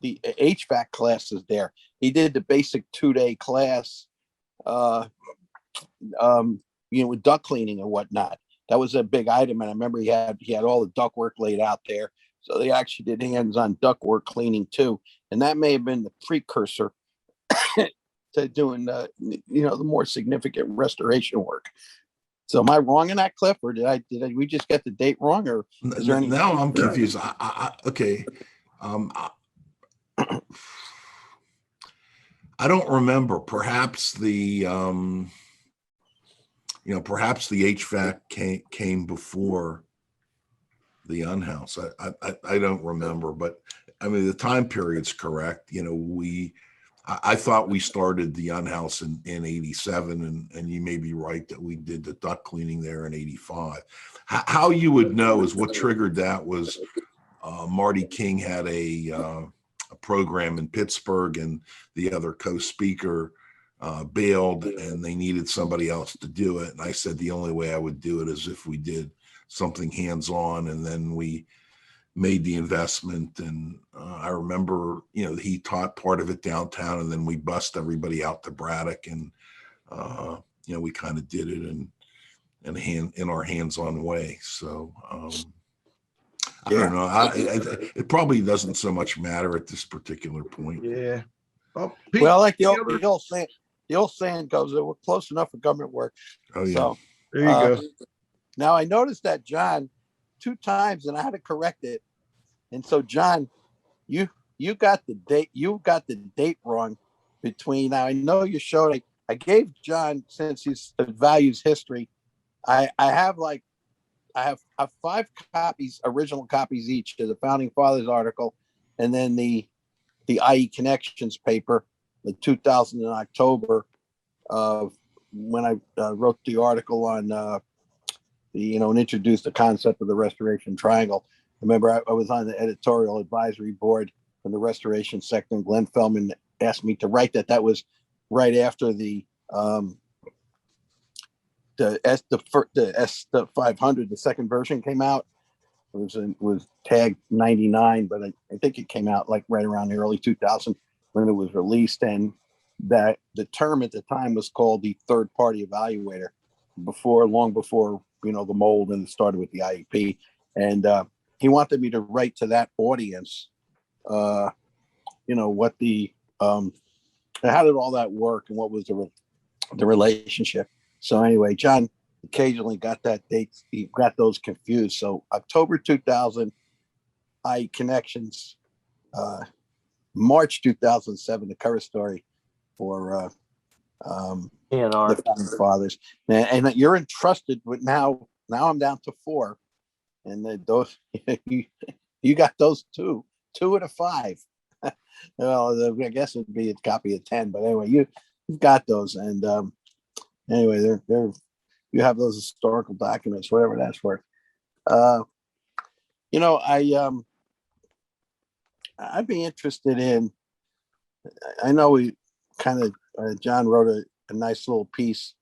the HVAC classes there. He did the basic 2-day class, with duct cleaning and whatnot. That was a big item. And I remember he had all the duct work laid out there. So they actually did hands-on duct work cleaning too. And that may have been the precursor to doing the more significant restoration work. So am I wrong in that, Cliff, or did we just get the date wrong, or is there any? Now I'm confused. Okay. I don't remember. Perhaps the HVAC came before the unhouse. I don't remember, but I mean the time period's correct. I thought we started the unhouse in 87, and you may be right that we did the duct cleaning there in 85. How you would know is what triggered that was Marty King had a program in Pittsburgh, and the other co-speaker bailed, and they needed somebody else to do it. And I said the only way I would do it is if we did something hands-on, and then we made the investment. And I remember, he taught part of it downtown, and then we bussed everybody out to Braddock, and we kind of did it in our hands-on way. So I don't know. It probably doesn't so much matter at this particular point. Yeah. Oh, Pete, well, like the old saying goes, we're close enough for government work. Oh yeah. So there you go. Now I noticed that, John, 2 times, and I had to correct it. And so, John, you got the date wrong between. Now I know you showed. I gave John, since he values history, I have 5 copies, original copies each, to the Founding Fathers article, and then the IE Connections paper, the 2000 in October, when I wrote the article on and introduced the concept of the restoration triangle. Remember, I was on the editorial advisory board in the restoration sector, and Glenn Feldman asked me to write that. That was right after the S500, the second version came out. It was tagged 99, but I think it came out like right around the early 2000 when it was released. And that the term at the time was called the third party evaluator, long before the mold, and it started with the IEP. And he wanted me to write to that audience, what the how did all that work, and what was the relationship. So anyway, John occasionally got that date, he got those confused. So October 2000, IE Connections, March 2007, the cover story for the Founding Fathers. And you're entrusted with now I'm down to 4. And those you got those 2 of the 5. Well, I guess it'd be a copy of 10, but anyway, you've got those. And anyway, they're you have those historical documents, whatever that's worth. I'd be interested in. I know we kind of John wrote a nice little piece.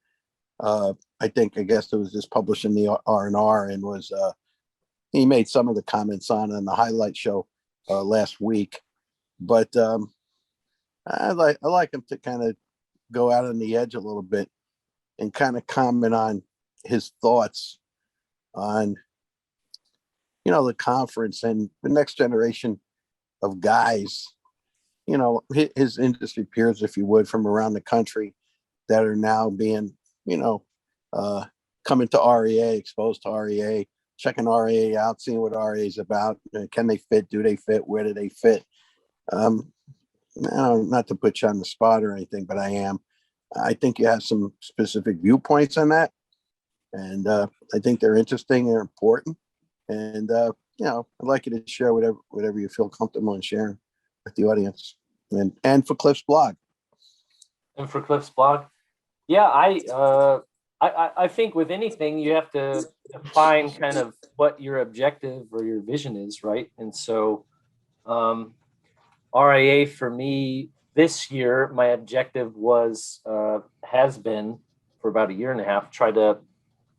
I guess it was just published in the R&R, and was he made some of the comments on the highlight show last week. But I like him to kind of go out on the edge a little bit and kind of comment on his thoughts on, the conference and the next generation of guys, his industry peers, if you would, from around the country that are now being, coming to REA, exposed to REA, checking REA out, seeing what REA is about. Can they fit? Do they fit? Where do they fit? Not to put you on the spot or anything, but I think you have some specific viewpoints on that. And I think they're interesting and important. And, I'd like you to share whatever you feel comfortable in sharing with the audience and for Cliff's blog. Yeah, I think with anything, you have to define kind of what your objective or your vision is, right? And so RIA for me this year, my objective has been for about a year and a half, try to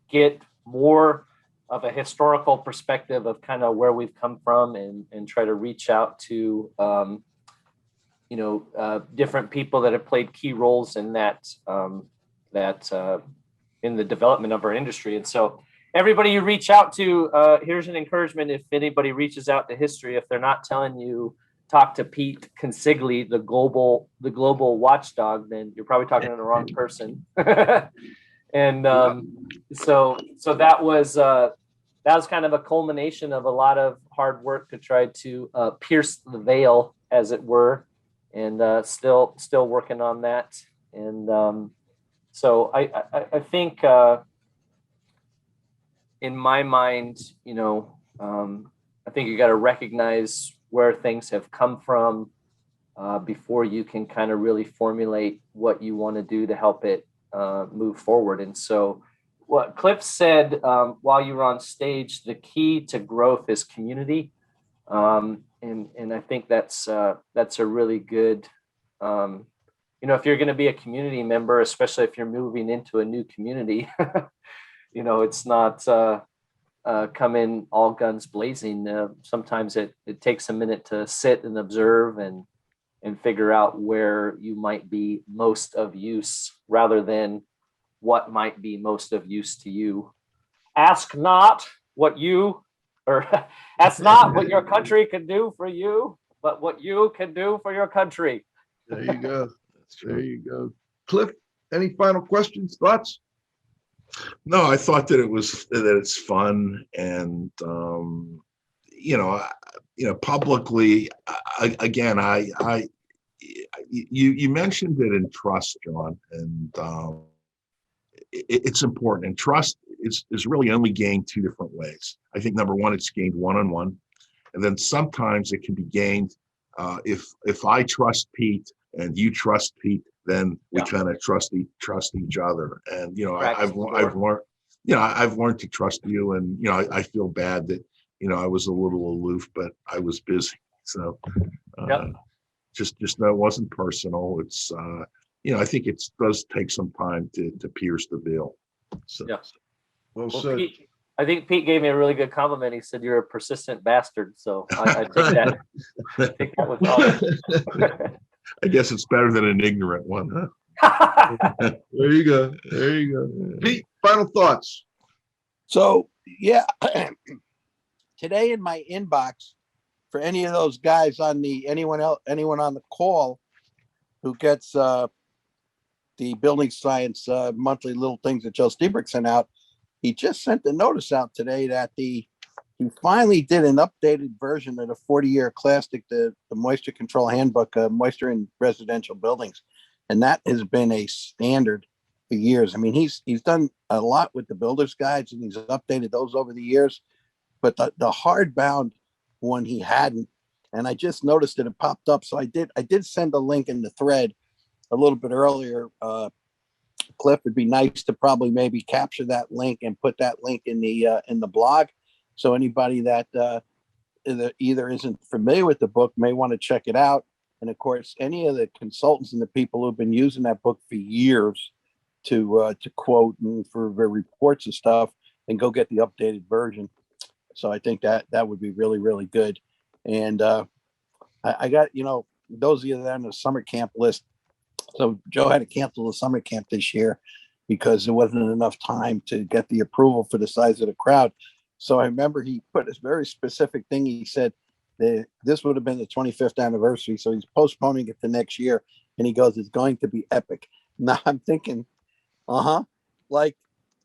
get more of a historical perspective of kind of where we've come from and try to reach out to, different people that have played key roles in that in the development of our industry. And so everybody you reach out to, here's an encouragement. If anybody reaches out to history, if they're not telling you, talk to Pete Consigli, the global watchdog, then you're probably talking to the wrong person. And so that was kind of a culmination of a lot of hard work to try to pierce the veil, as it were, and still working on that. And so I think in my mind, I think you got to recognize where things have come from before you can kind of really formulate what you want to do to help it move forward. And so what Cliff said while you were on stage, the key to growth is community. And I think that's a really good, if you're going to be a community member, especially if you're moving into a new community, it's not come in all guns blazing. Sometimes it takes a minute to sit and observe and figure out where you might be most of use rather than what might be most of use to you. Ask not what your country can do for you, but what you can do for your country. There you go. There you go. Cliff, any final questions, thoughts? No, I thought that it's fun, and publicly. You mentioned it in trust, Jon, and it's important. And trust is really only gained two different ways. I think number one, it's gained one-on-one, and then sometimes it can be gained if I trust Pete and you trust Pete, then we kind of trust each other. And I've learned to trust you, and I feel bad that I was a little aloof, but I was busy. So just no, it wasn't personal. It's I think it does take some time to pierce the veil. So well said. Pete, I think Pete gave me a really good compliment. He said you're a persistent bastard. So I take that. I take that with honor. I guess it's better than an ignorant one, huh? There you go. Pete, final thoughts. So, yeah, today in my inbox, for any of those guys anyone on the call who gets the building science monthly little things that Joe Stiebrick sent out, he just sent the notice out today that he finally did an updated version of the 40-year classic, the moisture control handbook, moisture in residential buildings. And that has been a standard for years. I mean, he's done a lot with the builder's guides, and he's updated those over the years, but the hardbound one he hadn't. And I just noticed that it popped up. So I did send a link in the thread a little bit earlier. Cliff, it'd be nice to probably maybe capture that link and put that link in the blog. So anybody that either isn't familiar with the book may want to check it out. And of course, any of the consultants and the people who've been using that book for years to quote and for reports and stuff, and go get the updated version. So I think that would be really, really good. And I got, those of you that are on the summer camp list, so Joe had to cancel the summer camp this year because there wasn't enough time to get the approval for the size of the crowd. So I remember he put this very specific thing. He said that this would have been the 25th anniversary, so he's postponing it to next year. And he goes, "It's going to be epic." Now I'm thinking, like,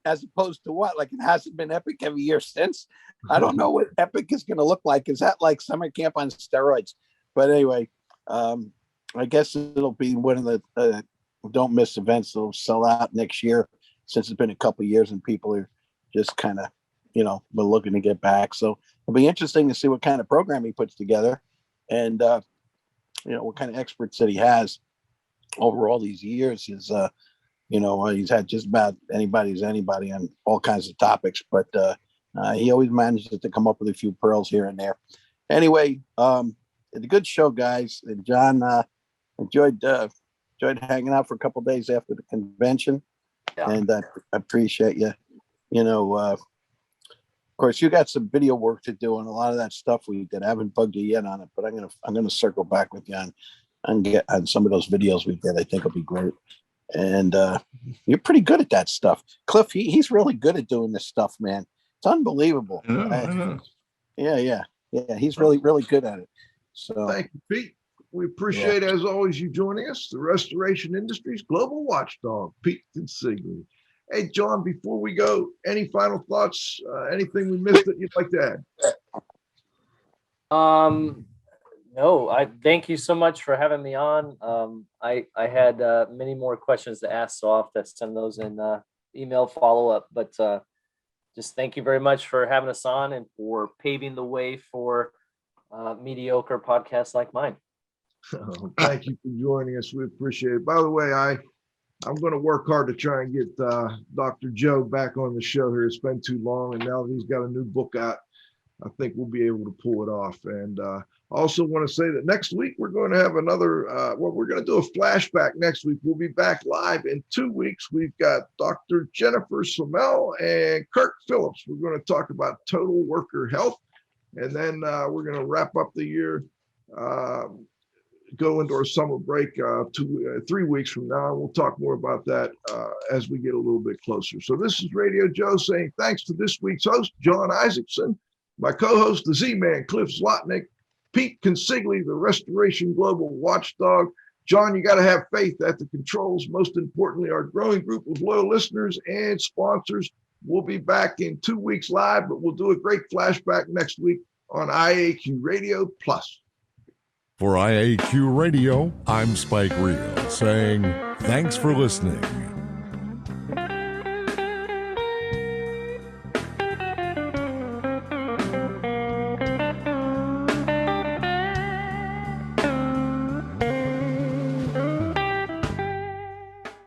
as opposed to what? Like, it hasn't been epic every year since. I don't know what epic is going to look like. Is that like summer camp on steroids? But anyway, I guess it'll be one of the don't miss events that'll sell out next year, since it's been a couple of years and people are just kind of, been looking to get back. So it'll be interesting to see what kind of program he puts together and, what kind of experts that he has over all these years. Is, he's had just about anybody on all kinds of topics, but he always manages to come up with a few pearls here and there. Anyway, it's a good show, guys. And John, enjoyed hanging out for a couple of days after the convention, and I appreciate you. Of course, you got some video work to do, and a lot of that stuff we did. I haven't bugged you yet on it, but I'm gonna circle back with you on get on some of those videos we did. I think it'll be great. And you're pretty good at that stuff, Cliff. He's really good at doing this stuff, man. It's unbelievable. I know. Yeah. He's really, really good at it. So Thank you, Pete. We appreciate, as always, you joining us, the restoration industry's global watchdog, Pete Consigli. Hey, John, before we go, any final thoughts? Anything we missed that you'd like to add? No, I thank you so much for having me on. I had many more questions to ask, so I'll have to send those in email follow-up. But just thank you very much for having us on and for paving the way for mediocre podcasts like mine. Thank you for joining us. We appreciate it. By the way, I'm going to work hard to try and get Dr. Joe back on the show here. It's been too long, and now that he's got a new book out, I think we'll be able to pull it off. And I also want to say that next week we're going to have another, we're going to do a flashback next week. We'll be back live in 2 weeks. We've got Dr. Jennifer Somel and Kirk Phillips. We're going to talk about total worker health. And then we're going to wrap up the year, go into our summer break 3 weeks from now. We'll talk more about that as we get a little bit closer. So this is Radio Joe saying thanks to this week's host, Jon Isaacson, my co-host, the Z-Man, Cliff Zlotnick, Pete Consigli, the Restoration Global Watchdog. John, you got to have faith at the controls. Most importantly, our growing group of loyal listeners and sponsors. We'll be back in 2 weeks live, but we'll do a great flashback next week on IAQ Radio Plus. For IAQ Radio, I'm Spike Reel saying thanks for listening.